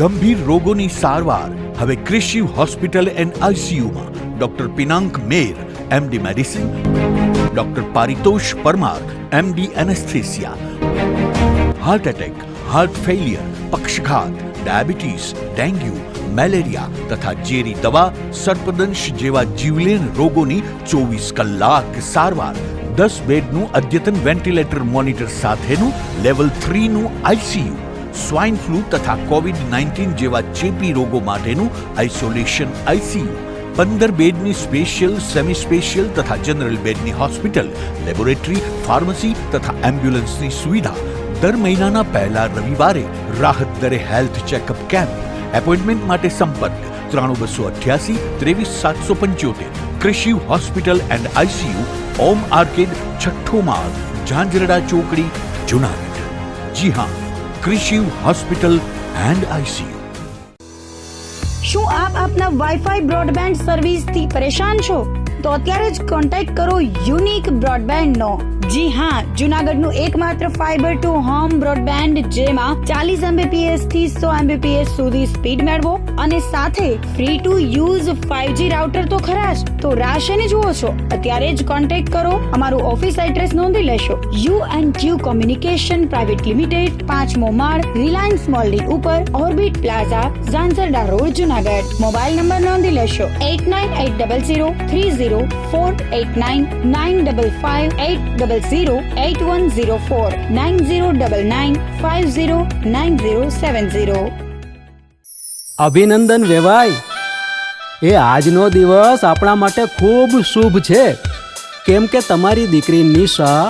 ગંભીર રોગોની સારવાર હવે ક્રિશિવ હોસ્પિટલ એન્ડ આઈસીયુમાં doctor Pinank Mer, MD medicine, doctor Paritosh Parmar, MD anaesthesia, heart attack, heart failure, પક્ષઘાત, ડાયાબિટીસ, ડેન્ગ્યુ, મેલેરિયા તથા ઝેરી દવા, સર્પદંશ જેવા જીવલેણ રોગોની 24 કલાક સારવાર, 10 બેડનું અદ્યતન વેન્ટિલેટર મોનિટર સાથેનું લેવલ 3નું આઈસીયુ, સ્વાઇન ફ્લૂ તથા કોવિડ-19 જેવા ચેપી રોગો માટેનું આઇસોલેશન આઈસીયુ, 15 બેડની સ્પેશિયલ, સેમી સ્પેશિયલ તથા જનરલ બેડની હોસ્પિટલ, લેબોરેટરી, ફાર્મસી તથા એમ્બ્યુલન્સની સુવિધા, દર મહિનાના પહેલા રવિવારે રાહત દરે હેલ્થ ચેકઅપ કેમ્પ. એપોઇન્ટમેન્ટ માટે સંપર્ક 9288 23775. Krishiv hospital and ICU, Om arcade, છઠ્ઠો માળ, ઝાંઝરડા ચોકડી, જુનાગઢ. જી હા, ક્રિશિવ હોસ્પિટલ એન્ડ આઈસીયુ. શું આપ આપના વાઈફાઈ બ્રોડબેન્ડ સર્વિસ થી પરેશાન છો? તો અત્યારે જ કોન્ટેક્ટ કરો યુનિક બ્રોડબેન્ડ નો. જી હા, જુનાગઢનું એકમાત્ર ફાઈબર ટુ હોમ બ્રોડબેન્ડ, જેમાં 40 Mbps થી 100 Mbps સુધી સ્પીડ મેળવો અને સાથે free to use 5G router તો ખરા જ. તો રાશને જુઓ છો, અત્યારે જ કોન્ટેક્ટ કરો. અમારું ઓફિસ એડ્રેસ નોંધી લેશો. U&Q કોમ્યુનિકેશન પ્રાઇવેટ લિમિટેડ, 5મો માળ, રિલાયન્સ મોલની ઉપર, orbit plaza, Zanzarda road, Junagadh. Mobile number નોંધી લેશો 8980030489 955 9099509070. અભિનંદન વેવાય. એ આજનો દિવસ આપણા માટે ખૂબ શુભ છે, કેમ કે તમારી દીકરી નિશા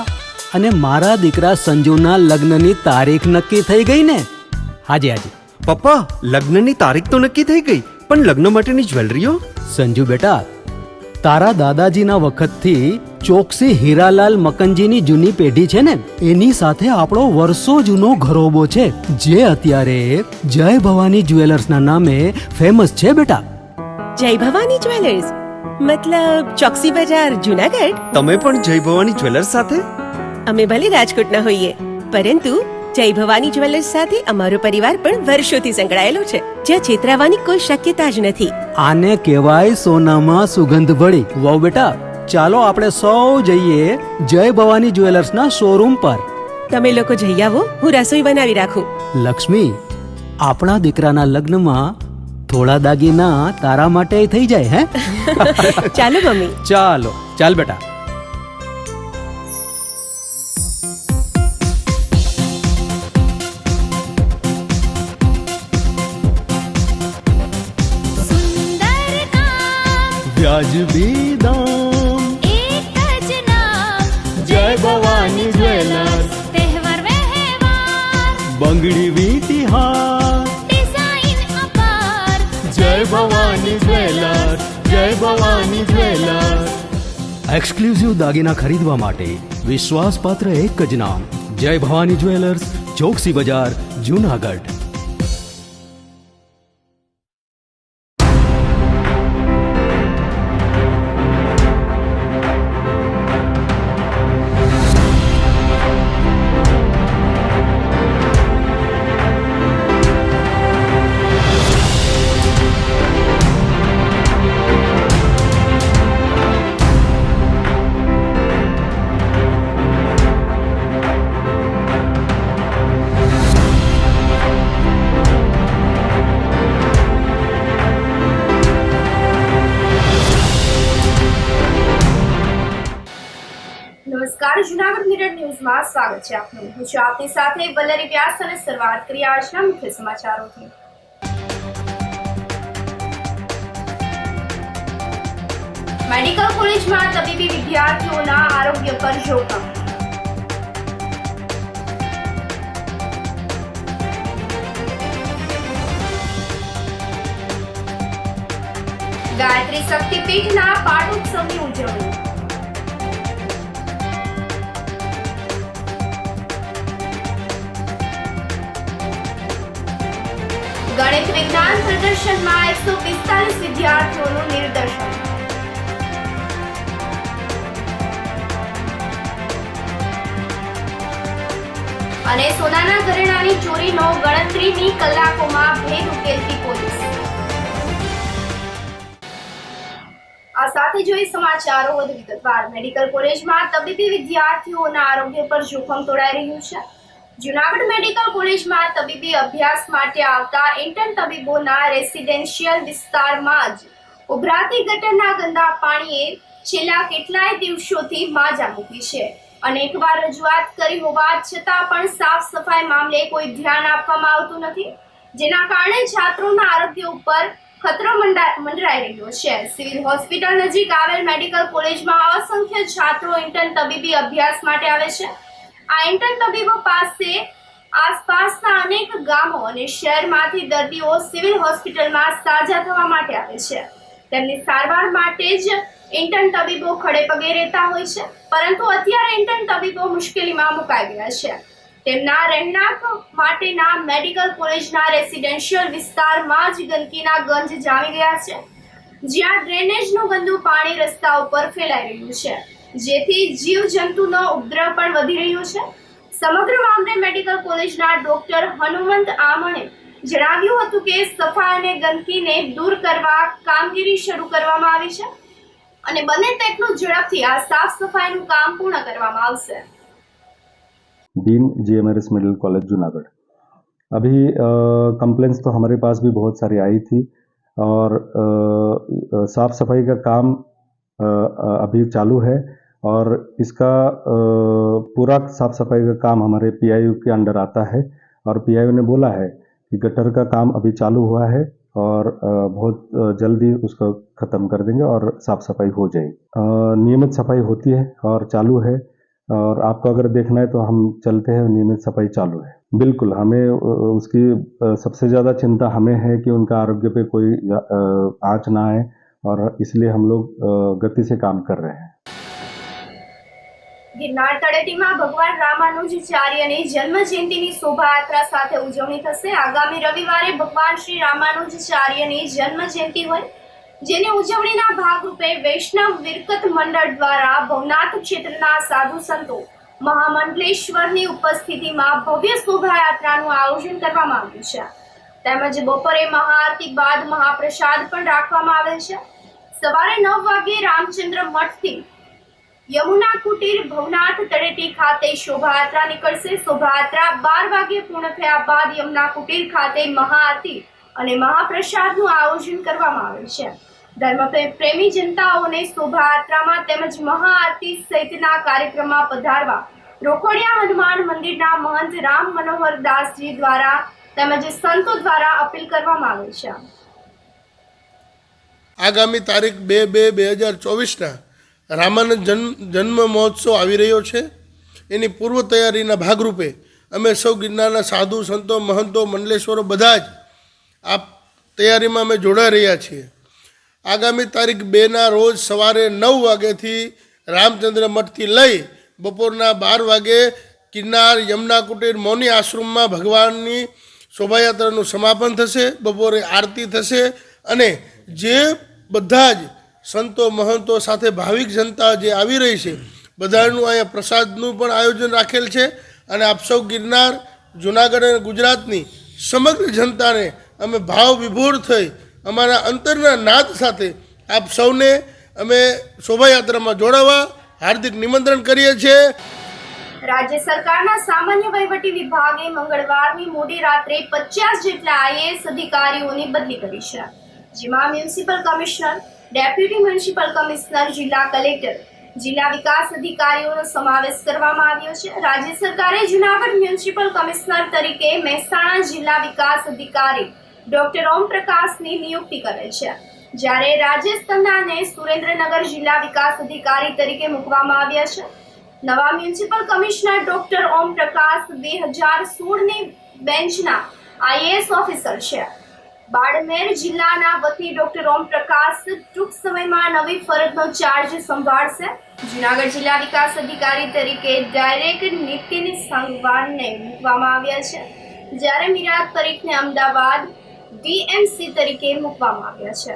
અને મારા દીકરા સંજુના લગ્નની તારીખ નક્કી થઈ ગઈ ને. હાજી. પપ્પા, લગ્નની તારીખ તો નક્કી થઈ ગઈ, પણ લગ્ન માટેની જ્વેલરીઓ? સંજુ બેટા, તારા દાદાજીના વખતથી ચોકસી હીરાલાલ મકનજીની જૂની પેઢી છે ને, એની સાથે આપણો વર્ષો જૂનો ઘરોબો છે, જે અત્યારે જય ભવાની જ્વેલર્સના નામે ફેમસ છે બેટા. જય ભવાની જ્વેલર્સ મતલબ ચોકસી બજાર, જુનાગઢ? તમે પણ જય ભવાની જ્વેલર્સ સાથે? અમે ભલે રાજકોટના હોઈએ, પરંતુ જય ભવાની જ્વેલર્સ સાથે અમારો પરિવાર પણ વર્ષોથી સંકળાયેલો છે, જ્યાં છેતરાવાની કોઈ શક્યતા જ નથી. આને કહેવાય સોનામાં સુગંધ ભળી. વાવ બેટા, ચાલો આપણે સૌ જઈએ જય ભવાની જ્વેલર્સના શોરૂમ પર. તમે લોકો જઈ આવો, હું રસોઈ બનાવી રાખું. લક્ષ્મી, આપણા દીકરાના લગ્નમાં થોડા દાગીના તારા માટે થઈ જાય. હે ચાલો મમ્મી. ચાલ બેટા. વ્યાજબી દામ, એક જ નામ, જય ભવાની જ્વેલર્સ. તહેવાર વ્યવહાર, બંગડી વીટી હાર, ડિઝાઇન અપાર, જય ભવાની જ્વેલર્સ, જય ભવાની જ્વેલર્સ. એક્સક્લુઝિવ દાગીના ખરીદવા માટે વિશ્વાસપાત્ર એક જ નામ, જય ભવાની જ્વેલર્સ, ચોકસી બજાર, જુનાગઢ. નમસ્કાર, જુનાગઢ મિરર ન્યૂઝમાં સ્વાગત છે આપનું. હું છું આપની સાથે વલ્લરી વ્યાસ અને શરૂઆત કરીએ આજના મુખ્ય સમાચારોથી. મેડિકલ કોલેજમાં તબીબી વિદ્યાર્થીઓના આરોગ્ય પર જોખમ. ગાયત્રી શક્તિપીઠના પાટોત્સવની ઉજવણી. ગણિત વિજ્ઞાન પ્રદર્શનમાં 145 વિદ્યાર્થીઓનું નિદર્શન. અને સોનાના ઘરેણાની ચોરીનો ગણતરીની કલાકોમાં ભેદ ઉકેલાયો. હવે જોઈએ સમાચારો વધુ વિગતવાર. મેડિકલ કોલેજમાં તબીબી વિદ્યાર્થીઓના આરોગ્ય પર જોખમ તોડાઈ રહ્યું છે. જૂનાગઢ મેડિકલ કોલેજમાં તબીબી અભ્યાસ માટે આવતા ઇન્ટર્ન તબીબોના રેસિડેન્શિયલ વિસ્તારમાં જ ઉભરાતી ગટરના ગંદા પાણીએ છેલ્લા કેટલાય દિવસોથી માજા મૂકી છે. અનેકવાર રજૂઆત કરી હોવા છતાં પણ સાફ સફાઈ મામલે કોઈ ધ્યાન આપવામાં આવતું નથી, જેના કારણે છાત્રોના આરોગ્ય ઉપર ખતરો મંડરાઈ રહ્યો છે. સિવિલ હોસ્પિટલ નજીક આવેલ મેડિકલ કોલેજમાં અસંખ્ય છાત્રો ઇન્ટર્ન તબીબી અભ્યાસ માટે આવે છે. આ ઇન્ટર્ન તબીબો પાસે આસપાસના અનેક ગામો અને શહેરમાંથી દર્દીઓ સિવિલ હોસ્પિટલમાં સાજા થવા માટે આવે છે. તેમની સારવાર માટે જ ઇન્ટર્ન તબીબો ખડે પગે રહેતા હોય છે, પરંતુ અત્યારે ઇન્ટર્ન તબીબો મુશ્કેલીમાં મુકાઈ ગયા છે. તેમના રહેણાંક માટેના મેડિકલ કોલેજના રેસિડેન્શિયલ વિસ્તારમાં જ ગંદકીના ગંજ જામી ગયા છે, જ્યાં ડ્રેનેજનું ગંદુ પાણી રસ્તા ઉપર ફેલાઈ રહ્યું છે, જેથી જીવજંતુનો ઉપદ્રવ પણ વધી રહ્યો છે. સમગ્ર મામલે મેડિકલ કોલેજના ડોક્ટર હનુમંત આમણે જણાવ્યું હતું કે સફાઈ અને ગંદકીને દૂર કરવા કામગીરી શરૂ કરવામાં આવી છે અને બને તેટલું ઝડપથી આ સાફ સફાઈનું કામ પૂર્ણ કરવામાં આવશે. Dean GMRS middle college Junagadh. अभी कंप्लेंट्स तो हमारे पास भी बहुत सारी आई थी और साफ सफाई का काम अभी चालू है और इसका पूरा साफ सफाई का काम हमारे PIU के अंडर आता है और PIU ने बोला है कि गटर का काम अभी चालू हुआ है और बहुत जल्दी उसको ख़त्म कर देंगे और साफ सफाई हो जाएगी. नियमित सफाई होती है और चालू है और आपको अगर देखना है तो हम चलते हैं, नियमित सफाई चालू है. बिल्कुल, हमें उसकी सबसे ज़्यादा चिंता हमें है कि उनका आरोग्य पे कोई आँच ना आए और इसलिए हम लोग गति से काम कर रहे हैं. ગિરનાર તળેટીમાં ભગવાન રામાનુજાચાર્યની જન્મ જયંતિની શોભાયાત્રા સાથે ઉજવણી થશે. આગામી રવિવારે ભગવાન શ્રી રામાનુજાચાર્યની જન્મ જયંતિ હોય, જેની ઉજવણીના ભાગરૂપે વૈષ્ણવ વિરકત મંડળ દ્વારા ભવનાથ ક્ષેત્રના સાધુ સંતો મહામંડલેશ્વરની ઉપસ્થિતિમાં ભવ્ય શોભાયાત્રાનું આયોજન કરવામાં આવ્યું છે. તેમજ બપોરે મહાઆરતી બાદ મહાપ્રસાદ પણ રાખવામાં આવેલ છે. સવારે 9 વાગ્યે રામચંદ્ર મઠથી યમુના કુટીર ભવનાથ તળેટી ખાતે શોભાયાત્રા નીકળશે. શોભાયાત્રા 12 વાગ્યે પૂર્ણ થયા બાદ યમુના કુટીર ખાતે મહાઆરતી અને મહાપ્રસાદનું આયોજન કરવામાં આવેલ છે. ધર્મપ્રેમી જનતાઓને શોભાયાત્રામાં તેમજ મહાઆરતી સહિતના કાર્યક્રમમાં પધારવા રોકડિયા હનુમાન મંદિરના મહંત રામ મનોહર દાસજી દ્વારા તેમજ સંતો દ્વારા અપીલ કરવામાં આવી છે. આગામી તારીખ 2/2/2024ના રામાનંદ જન્મ મહોત્સવ આવી રહ્યો છે. એની પૂર્વ તૈયારીના ભાગરૂપે અમે સૌ ગિરનારના સાધુ સંતો મહંતો મંડલેશ્વરો બધા જ આ તૈયારીમાં અમે જોડાઈ રહ્યા છીએ. આગામી તારીખ 2ના રોજ સવારે 9 વાગ્યાથી રામચંદ્ર મઠથી લઈ બપોરના 12 વાગે ગિરનાર યમુના કુટીર મૌની આશ્રમમાં ભગવાનની શોભાયાત્રાનું સમાપન થશે. બપોરે આરતી થશે અને જે બધા જ સંતો મહંતો સાથે ભાવિક જનતા જે આવી રહી છે બધાનું અહીંયા પ્રસાદનું પણ આયોજન રાખેલ છે. અને આપ સૌ ગિરનાર જૂનાગઢ અને ગુજરાતની સમગ્ર જનતાને અમે ભાવ વિભોર થઈ અમારા અંતરના નાદ સાથે આપ સૌને અમે શોભાયાત્રામાં જોડાવા હાર્દિક નિમંત્રણ કરીએ છીએ. રાજ્ય સરકારના સામાન્ય વહીવટી વિભાગે મંગળવારની મોડી રાત્રે 50 જેટલા IAS અધિકારીઓની બદલી કરી છે, જેમાં municipal commissioner, deputy municipal commissioner, જિલ્લા કલેક્ટર, જિલ્લા વિકાસ અધિકારીઓનો સમાવેશ કરવામાં આવ્યો છે. રાજ્ય સરકારે જૂનાગઢ મ્યુનિસિપલ કમિશનર તરીકે મહેસાણા જિલ્લા વિકાસ અધિકારી ડોક્ટર ઓમ પ્રકાશની નિયુક્તિ કરેલ છે, જ્યારે રાજસ્થાનને સુરેન્દ્રનગર જિલ્લા વિકાસ અધિકારી તરીકે મૂકવામાં આવ્યા છે. નવા municipal commissioner doctor Om Prakash 2016ની બેન્ચના IAS officer છે. બાડમેર જિલ્લાના વતી ડોક્ટર ઓમ પ્રકાશ ટૂંક સમયમાં નવી ફરજનો ચાર્જ સંભાળશે. જૂનાગઢ જિલ્લા વિકાસ અધિકારી તરીકે ડાયરેક્ટર નીતિન સંગવાનને મૂકવામાં આવ્યા છે, જ્યારે મિરાજ પરીખને અમદાવાદ DMC તરીકે મૂકવામાં આવ્યા છે.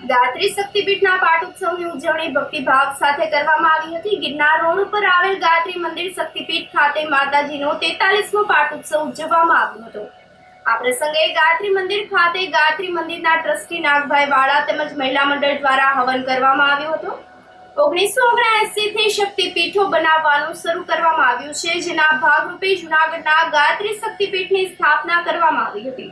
ગાયત્રી શક્તિપીઠના પાટોત્સવની ઉજવણી ભક્તિભાવ સાથે કરવામાં આવી હતી. ગિરનાર રોડ ઉપર આવેલ ગાયત્રી મંદિર શક્તિપીઠ ખાતે માતાજીનો 43મો પાટોત્સવ ઉજવવામાં આવ્યો હતો. આ પ્રસંગે ગાયત્રી મંદિર ખાતે ગાયત્રી મંદિરના ટ્રસ્ટી નાગભાઈ વાળા તેમજ મહિલા મંડળ દ્વારા હવન કરવામાં આવ્યો હતો. 1979 થી શક્તિપીઠો બનાવવાનું શરૂ કરવામાં આવ્યું છે, જેના ભાગરૂપે જૂનાગઢના ગાયત્રી શક્તિપીઠની સ્થાપના કરવામાં આવી હતી,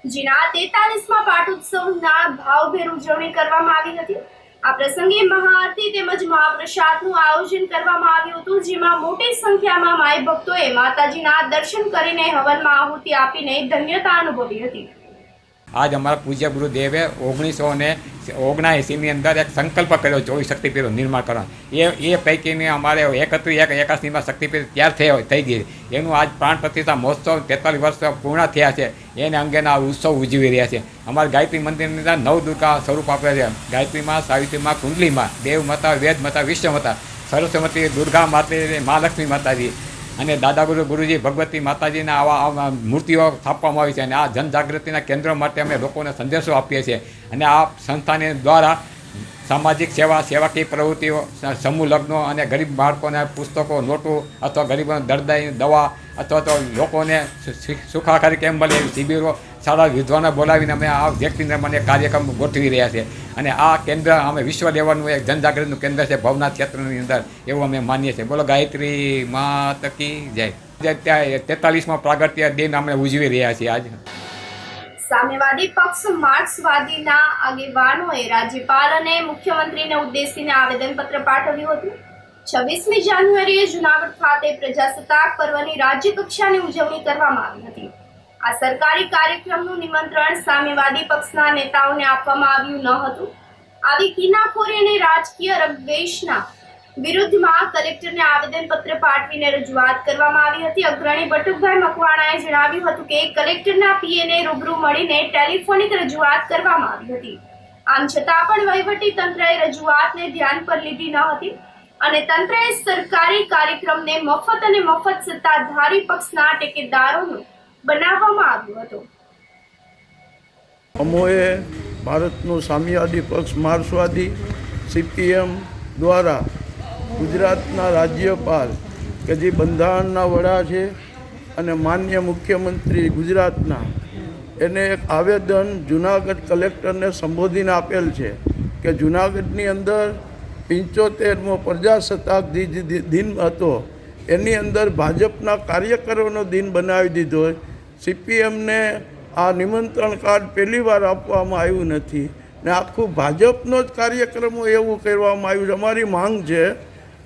જેના 43મા પાટોત્સવના ભાવભેર ઉજવણી કરવામાં આવી હતી. આ પ્રસંગે મહાઆરતી તેમજ મહાપ્રસાદનું આયોજન કરવામાં આવ્યું હતું, જેમાં મોટી સંખ્યામાં માઈ ભક્તોએ માતાજીના દર્શન કરીને હવનમાં આહુતિ આપીને ધન્યતા અનુભવી હતી. આજ અમારા પૂજ્ય ગુરુદેવે 1979ની અંદર એક સંકલ્પ કર્યો 24 શક્તિપીઠનું નિર્માણ કરવાનો. એ પૈકીની અમારે 81માં શક્તિપીઠ તૈયાર થઈ ગઈ. એનું આજ પ્રાણ પ્રતિષ્ઠા મહોત્સવ 43 વર્ષ પૂર્ણ થયા છે. એને અંગેના ઉત્સવ ઉજવી રહ્યા છે. અમારા ગાયત્રી મંદિરની અંદર 9 દુર્ગા સ્વરૂપ આપ્યા છે. ગાયત્રીમાં, સાવિત્રીમાં, કુંડલીમાં, દેવ માતા, વેદ માતા, વિશ્વ માતા, સરસ્વતી, દુર્ગા માતા, મહાલક્ષ્મી માતાજી અને દાદા ગુરુજી ભગવતી માતાજીના આવા મૂર્તિઓ સ્થાપવામાં આવી છે. અને આ જનજાગૃતિના કેન્દ્રો માટે અમે લોકોને સંદેશો આપીએ છીએ. અને આ સંસ્થાને દ્વારા સામાજિક સેવાકીય પ્રવૃત્તિઓ, સમૂહ લગ્નો અને ગરીબ બાળકોને પુસ્તકો, નોટો અથવા ગરીબોને દર્દની દવા અથવા તો લોકોને સુખાકારી કેમ મળે એવી શિબિરો, સારા વિદ્વાનો બોલાવીને અમે આ વ્યક્તિ નિર્માણ કાર્યક્રમ ગોઠવી રહ્યા છીએ. અને આ કેન્દ્ર અમે વિશ્વ લેવલનું એક જનજાગૃતિનું કેન્દ્ર છે ભવનાથ ક્ષેત્રની અંદર, એવું અમે માનીએ છીએ. બોલો ગાયત્રી માત કી જય. ત્યાં 43મા પ્રાગટ્ય દિન અમે ઉજવી રહ્યા છીએ. આજ સામ્યવાદી પક્ષ માર્ક્સવાદીના આગેવાનોએ રાજ્યપાલ અને મુખ્યમંત્રીને ઉદ્દેશીને આવેદનપત્ર પાઠવ્યું હતું. 26મી જાન્યુઆરીએ જૂનાગઢ ખાતે પ્રજાસત્તાક પર્વની રાજ્ય કક્ષાની ઉજવણી કરવામાં આવી હતી. આ સરકારી કાર્યક્રમનું નિમંત્રણ સામ્યવાદી પક્ષના નેતાઓને આપવામાં આવ્યું ન હતું. આવી કિનાખોરી અને રાજકીય રગદ્વેષના વિરુદ્ધમાં કલેક્ટરને આવેદનપત્ર પાઠવીને રજૂઆત કરવામાં આવી હતી. અગ્રણી બટુકભાઈ મકવાણાએ જણાવ્યું હતું કે કલેક્ટરના પીએને રૂબરૂ મળીને ટેલિફોનિક રજૂઆત કરવામાં આવી હતી. આમ છતાં પણ વહીવટી તંત્રએ રજૂઆતને ધ્યાન પર લીધી ન હતી અને તંત્રએ સરકારી કાર્યક્રમને મફત અને મફત સત્તાધારી પક્ષના ટેકેદારોનું બનાવવામાં આવ્યું હતું. અમોએ ભારતનો સામ્યવાદી પક્ષ માર્ક્સવાદી CPM દ્વારા ગુજરાતના રાજ્યપાલ કે જે બંધારણના વડા છે અને માન્ય મુખ્યમંત્રી ગુજરાતના, એને એક આવેદન જૂનાગઢ કલેક્ટરને સંબોધીને આપેલ છે કે જૂનાગઢની અંદર 75મો પ્રજાસત્તાક દિન હતો, એની અંદર ભાજપના કાર્યકરોનો દિન બનાવી દીધો. CPMને આ નિમંત્રણ કાર્ડ પહેલી વાર આપવામાં આવ્યું નથી ને આખું ભાજપનો જ કાર્યક્રમો એવું કરવામાં આવ્યું છે. અમારી માંગ છે,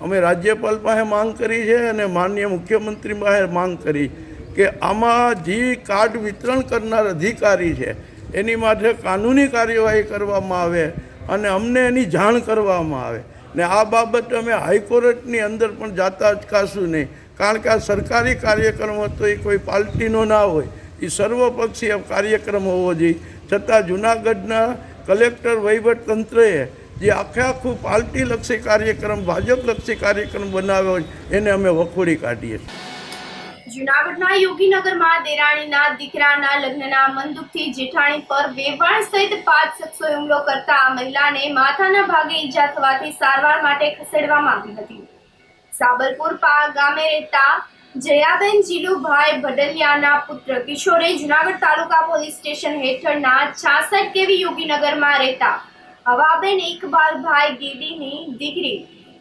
અમે રાજ્યપાલ પાસે માંગ કરી છે અને માનનીય મુખ્યમંત્રી પાસે માંગ કરી કે આમાં જે કાર્ડ વિતરણ કરનાર અધિકારી છે એની માટે કાનૂની કાર્યવાહી કરવામાં આવે અને અમને એની જાણ કરવામાં આવે. ને આ બાબત અમે હાઈકોર્ટની અંદર પણ જાતા અચકાશું નહીં, કારણ કે આ સરકારી કાર્યક્રમ હતો, એ કોઈ પાર્ટીનો ના હોય, એ સર્વપક્ષીય કાર્યક્રમ હોવો જોઈએ. છતાં જૂનાગઢના કલેક્ટર વહીવટતંત્રએ જે આખું પાર્ટીલક્ષી કાર્યક્રમ, ભાજપલક્ષી કાર્યક્રમ બનાવ્યો હોય એને અમે વખોડી કાઢીએ છીએ. જૂનાગઢના યોગીનગરમાં દેરાણીના દીકરાના લગ્નના મનદુખથી જેઠાણી પર વેવાણ સહિત 5 શખ્સોએ હુમલો કરતા આ મહિલાને માથાના ભાગે ઈજા થવાથી સારવાર માટે ખસેડવામાં આવી હતી. સાબલપુર ગામે રહેતા જયાબેન જીલુભાઈ ભડલિયાના પુત્ર કિશોરે જૂનાગઢ તાલુકા પોલીસ સ્ટેશન હેઠળના 66 કેવી યોગીનગરમાં રહેતા હવાબેન ઇકબાલભાઈ ગેડીની દીકરી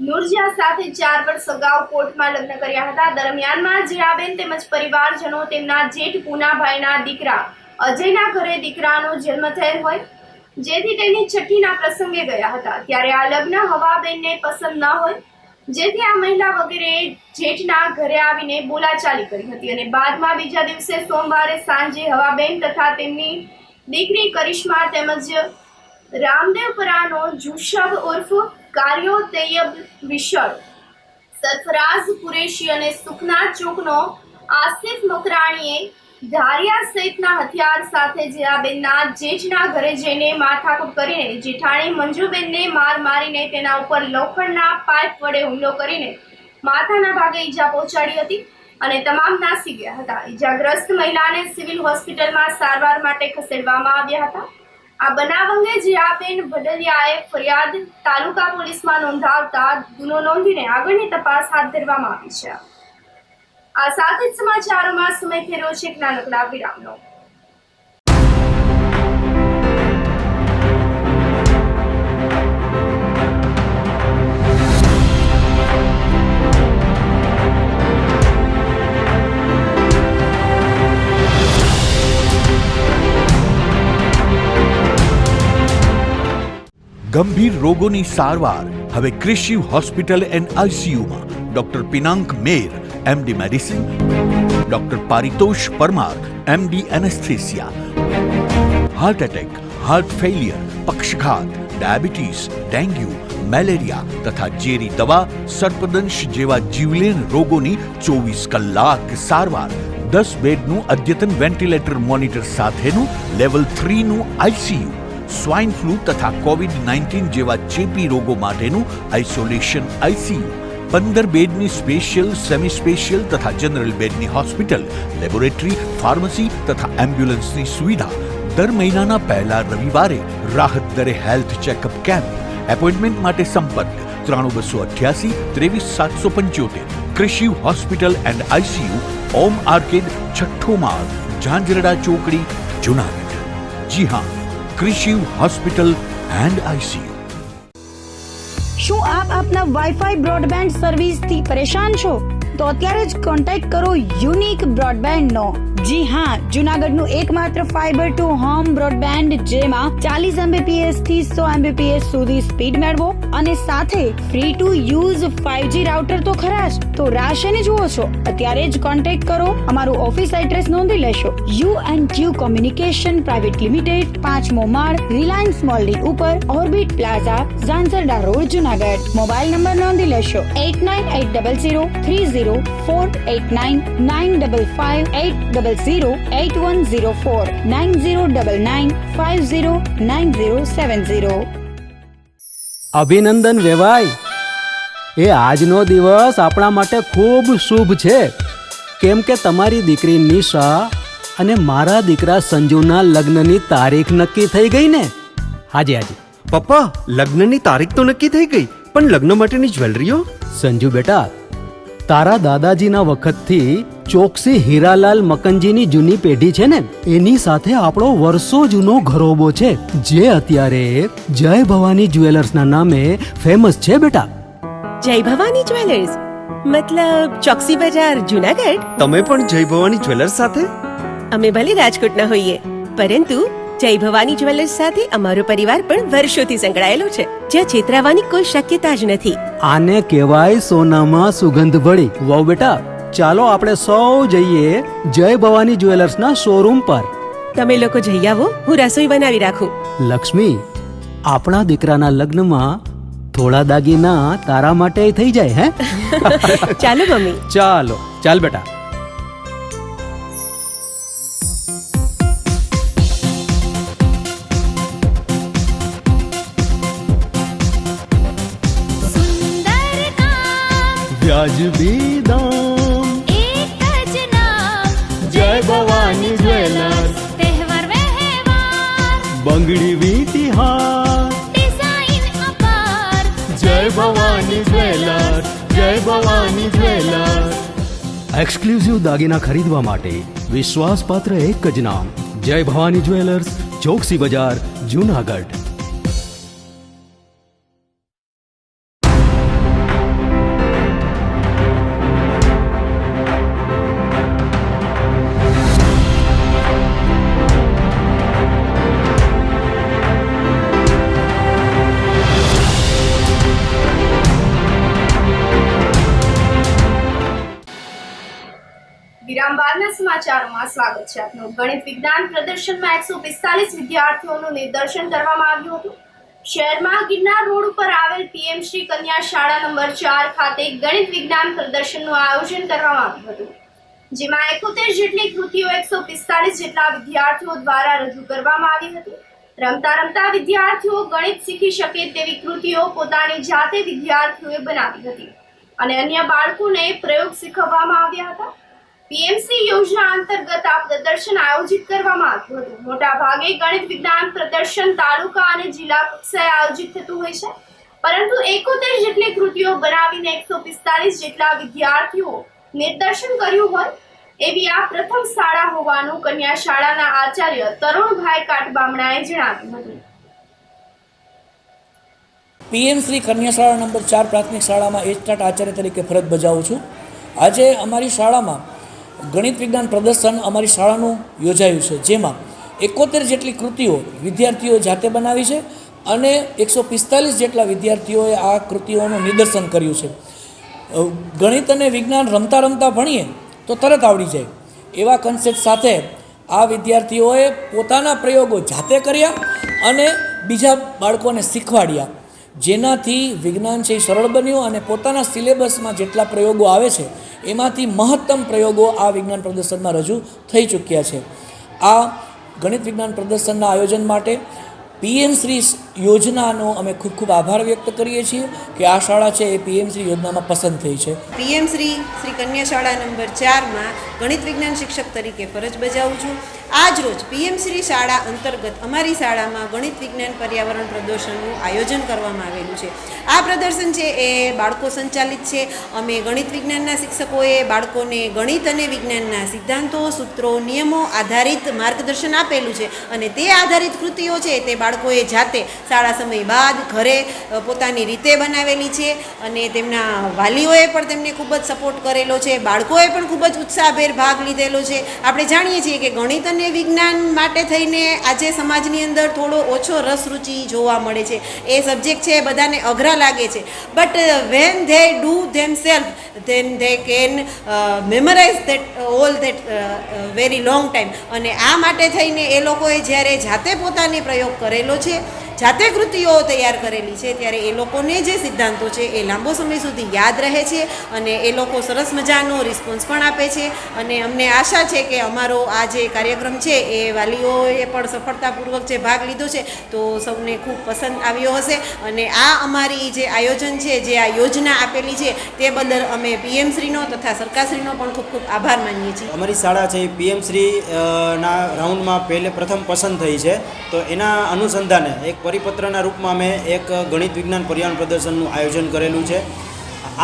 નુરજા સાથે 4 વર્ષ અગાઉ કોર્ટમાં લગ્ન કર્યા હતા. દરમિયાનમાં જયાબેન તેમજ પરિવારજનો તેમના જેઠ પૂનાભાઈના દીકરા અજયના ઘરે દીકરાનો જન્મ થયેલ હોય, જેથી તેની છઠ્ઠીના પ્રસંગે ગયા હતા. ત્યારે આ લગ્ન હવાબેનને પસંદ ન હોય, જેથી આ મહિલા વગેરે જેઠના ઘરે આવીને બોલાચાલી કરી હતી અને બાદમાં બીજા દિવસે સોમવારે સાંજે હવાબેન તથા તેમની દીકરી કરિશ્મા તેમજ રામદેવપરાનો જુશબ ઉર્ફ કાર્યો તૈયબ વિશળ, સરફરાઝ કુરેશી અને સુખના ચોકનો આસિફ મકરાણીએ ધારિયા સહિતના હથિયાર સાથે જયાબેનના જેઠના ઘરે જઈને માથાકૂટ કરીને જેઠાણી મંજુબેનને માર મારીને તેના ઉપર લોખંડના પાઇપ વડે હુમલો કરીને માથાના ભાગે ઈજા પહોંચાડી હતી અને તમામ નાસી ગયા હતા. ઈજાગ્રસ્ત મહિલાને સિવિલ હોસ્પિટલમાં સારવાર માટે ખસેડવામાં આવ્યા હતા. આ બનાવ અંગે જયાબેન ભડલિયાએ ફરિયાદ તાલુકા પોલીસમાં નોંધાવતા ગુનો નોંધીને આગળની તપાસ હાથ ધરવામાં આવી છે. આ સાથે જ સમાચારોમાં સમય ફેર્યો છે એક નાનકડા વિરામનો. ગંભીર રોગોની સારવાર હવે ક્રિશિવ હોસ્પિટલ એન્ડ આઈસીયુમાં doctor Pinank Mer MD medicine, doctor Paritosh Parmar MD anaesthesia, heart attack, heart failure, પક્ષઘાત, ડાયાબિટીસ, ડેન્ગ્યુ, મેલેરિયા તથા ઝેરી દવા, સર્પદંશ જેવા જીવલેણ રોગોની 24 કલાક સારવાર, 10 બેડનું અદ્યતન વેન્ટિલેટર મોનિટર સાથેનું લેવલ 3નું આઈસીયુ, સ્વાઇન ફ્લૂ તથા કોવિડ-19 જેવા ચેપી રોગો માટેનું આઇસોલેશન આઈસીયુ, 15 બેડની સ્પેશિયલ, સેમી સ્પેશિયલ તથા જનરલ બેડની હોસ્પિટલ, લેબોરેટરી, ફાર્મસી તથા એમ્બ્યુલન્સની સુવિધા, દર મહિનાના પહેલા રવિવારે રાહત દરે હેલ્થ ચેકઅપ કેમ્પ. એપોઇન્ટમેન્ટ માટે સંપર્ક 9288 23775. Krishiv hospital and ICU, Om arcade, છઠ્ઠો માળ, ઝાંઝરડા ચોકડી, જુનાગઢ. જી હા, ક્રિશિવ હોસ્પિટલ એન્ડ આઈસીયુ. શું આપ આપના વાઈફાઈ બ્રોડબેન્ડ સર્વિસથી પરેશાન છો? તો અત્યારે જ કોન્ટેક્ટ કરો યુનિક બ્રોડબેન્ડનો. જી હા, જુનાગઢનું એકમાત્ર ફાઈબર ટુ હોમ બ્રોડબેન્ડ જેમાં 40 Mbps થી 100 Mbps સુધી સ્પીડ મેળવો અને સાથે free to use 5G router તો ખરા જ. તો રાહ શેની જુઓ છો? અત્યારે જ કોન્ટેક્ટ કરો. અમારું ઓફિસ એડ્રેસ નોંધી લેશો. U&Q કોમ્યુનિકેશન પ્રાઇવેટ લિમિટેડ, 5મો માળ, રિલાયન્સ મોલની ઉપર, orbit plaza, Zanzarda road, Junagadh. Mobile number નોંધી લેશો 89803048995580808104 9099509070. અભિનંદન વેવાય. એ આજનો દિવસ આપણા માટે ખૂબ શુભ છે, કેમ કે તમારી દીકરી નિશા અને મારા દીકરા સંજુના લગ્નની તારીખ નક્કી થઈ ગઈ ને. હાજી હાજી પપ્પા, લગ્નની તારીખ તો નક્કી થઈ ગઈ, પણ લગ્ન માટેની જ્વેલરીઓ? સંજુ બેટા, તારા દાદાજીના વખતથી ચોકસી હીરાલાલ મકનજીની જૂની પેઢી છે ને, એની સાથે આપણો વર્ષો જૂનો ઘરોબો છે, જે અત્યારે જય ભવાની જ્વેલર્સના નામે ફેમસ છે બેટા. જય ભવાની જ્વેલર્સ મતલબ ચોકસી બજાર, જુનાગઢ? તમે પણ જય ભવાની જ્વેલર્સ સાથે? અમે ભલે રાજકોટના હોઈએ, પરંતુ જય ભવાની જ્વેલર્સ સાથે અમારો પરિવાર પણ વર્ષોથી સંકળાયેલો છે, જ્યાં છેતરાવાની કોઈ શક્યતા જ નથી. આને કહેવાય સોનામાં સુગંધ ભળી. વાવ બેટા, ચાલો આપણે સૌ જઈએ જય ભવાની જ્વેલર્સના શોરૂમ પર. તમે લોકો જઈ આવો, હું રસોઈ બનાવી રાખું. લક્ષ્મી, આપણા દીકરાના લગ્નમાં થોડા દાગીના તારા માટે થઈ જાય હે? ચાલો મમ્મી. ચાલો ચાલ બેટા. સુંદર કામ વ્યાજબી દામ, એક જ નામ જય ભવાની જ્વેલર્સ, તહેવાર વ્યવહાર બંગડી વીટી હાર, ડિઝાઇન અપાર જય ભવાની જ્વેલર્સ, જય ભવાની જ્વેલર્સ. એક્સક્લુઝિવ દાગીના ખરીદવા માટે વિશ્વાસપાત્ર એક જ નામ, જય ભવાની જ્વેલર્સ, ચોકસી બજાર, જુનાગઢ. વિરામ બાદના સમાચારોમાં સ્વાગત છે આપનું. ગણિત વિજ્ઞાન પ્રદર્શનમાં 145 વિદ્યાર્થીઓનું નિદર્શન કરવામાં આવ્યું હતું. શહેરમાં ગિરનાર રોડ ઉપર આવેલ પીએમ શ્રી કન્યા શાળા નંબર 4 ખાતે ગણિત વિજ્ઞાન પ્રદર્શનનું આયોજન કરવામાં આવ્યું હતું, જેમાં 71 જેટલી કૃતિઓ 145 જેટલા વિદ્યાર્થીઓ દ્વારા રજૂ કરવામાં આવી હતી. રમતા રમતા વિદ્યાર્થીઓ ગણિત શીખી શકે તેવી કૃતિઓ પોતાની જાતે વિદ્યાર્થીઓએ બનાવી હતી અને અન્ય બાળકોને પ્રયોગ શીખવવામાં આવ્યા હતા. પીએમસી યોજના અંતર્ગત આ પ્રદર્શન આયોજિત કરવામાં આવ્યું હતું. મોટા ભાગે ગણિત વિજ્ઞાન પ્રદર્શન તાલુકા અને જિલ્લા કક્ષાએ આયોજિત થતું હોય છે, પરંતુ 71 જેટલી કૃતિઓ બનાવીને 145 જેટલા વિદ્યાર્થીઓ નિદર્શન કર્યું હોય એવી આ પ્રથમ શાળા હોવાનું કન્યા શાળાના આચાર્ય તરુણભાઈ કાટબામણાએ જણાવ્યું હતું. પીએમ શ્રી કન્યા શાળા નંબર 4 પ્રાથમિક શાળામાં એચટાટ આચાર્ય તરીકે ફરજ બજાવું છું. આજે અમારી શાળામાં ગણિત વિજ્ઞાન પ્રદર્શન અમારી શાળાનું યોજાયું છે, જેમાં 71 જેટલી કૃતિઓ વિદ્યાર્થીઓ જાતે બનાવી છે, અને 145 જેટલા વિદ્યાર્થીઓએ આ કૃતિઓનું નિદર્શન કર્યું છે. ગણિત અને વિજ્ઞાન રમતા રમતા ભણીએ તો તરત આવડી જાય એવા કન્સેપ્ટ સાથે આ વિદ્યાર્થીઓએ પોતાના પ્રયોગો જાતે કર્યા અને બીજા બાળકોને શીખવાડ્યા, જેનાથી વિજ્ઞાન છે એ સરળ બન્યું અને પોતાના સિલેબસમાં જેટલા પ્રયોગો આવે છે એમાંથી મહત્તમ પ્રયોગો આ વિજ્ઞાન પ્રદર્શનમાં રજૂ થઈ ચૂક્યા છે. આ ગણિત વિજ્ઞાન પ્રદર્શનના આયોજન માટે PM શ્રી યોજનાનો અમે ખૂબ ખૂબ આભાર વ્યક્ત કરીએ છીએ કે આ શાળા છે એ PM શ્રી યોજનામાં પસંદ થઈ છે. PM શ્રી કન્યા શાળા નંબર 4માં ગણિત વિજ્ઞાન શિક્ષક તરીકે ફરજ બજાવું છું. આજ રોજ PM શ્રી શાળા અંતર્ગત અમારી શાળામાં ગણિત વિજ્ઞાન પર્યાવરણ પ્રદર્શનનું આયોજન કરવામાં આવેલું છે. આ પ્રદર્શન છે એ બાળકો સંચાલિત છે. અમે ગણિત વિજ્ઞાનના શિક્ષકોએ બાળકોને ગણિત અને વિજ્ઞાનના સિદ્ધાંતો, સૂત્રો, નિયમો આધારિત માર્ગદર્શન આપેલું છે અને તે આધારિત કૃતિઓ છે તે બાળકોએ જાતે શાળા સમય બાદ ઘરે પોતાની રીતે બનાવેલી છે અને તેમના વાલીઓએ પણ તેમને ખૂબ જ સપોર્ટ કરેલો છે. બાળકોએ પણ ખૂબ જ ઉત્સાહભેર ભાગ લીધેલો છે. આપણે જાણીએ છીએ કે ગણિત અને વિજ્ઞાન માટે થઈને આજે સમાજની અંદર થોડો ઓછો રસ રુચિ જોવા મળે છે. એ સબ્જેક્ટ છે બધાને અઘરા લાગે છે, but when they do themselves then they can memorize that all that very long time. અને આ માટે થઈને એ લોકોએ જ્યારે જાતે પોતાને પ્રયોગ કરેલો છે, જાતે કૃતિઓ તૈયાર કરેલી છે, ત્યારે એ લોકોને જે સિદ્ધાંતો છે એ લાંબો સમય સુધી યાદ રહે છે અને એ લોકો સરસ મજાનો રિસ્પોન્સ પણ આપે છે. અને અમને આશા છે કે અમારો આ જે કાર્યક્રમ છે એ વાલીઓએ પણ સફળતાપૂર્વક જે ભાગ લીધો છે તો સૌને ખૂબ પસંદ આવ્યો હશે. અને આ અમારી જે આયોજન છે, જે આ યોજના આપેલી છે તે બદલ અમે PM શ્રીનો તથા સરકારશ્રીનો પણ ખૂબ ખૂબ આભાર માનીએ છીએ. અમારી શાળા છે એ PM શ્રી ના રાઉન્ડમાં પ્રથમ પસંદ થઈ છે, તો એના અનુસંધાને એક પરિપત્રના રૂપમાં અમે એક ગણિત વિજ્ઞાન પર્યાવરણ પ્રદર્શનનું આયોજન કરેલું છે.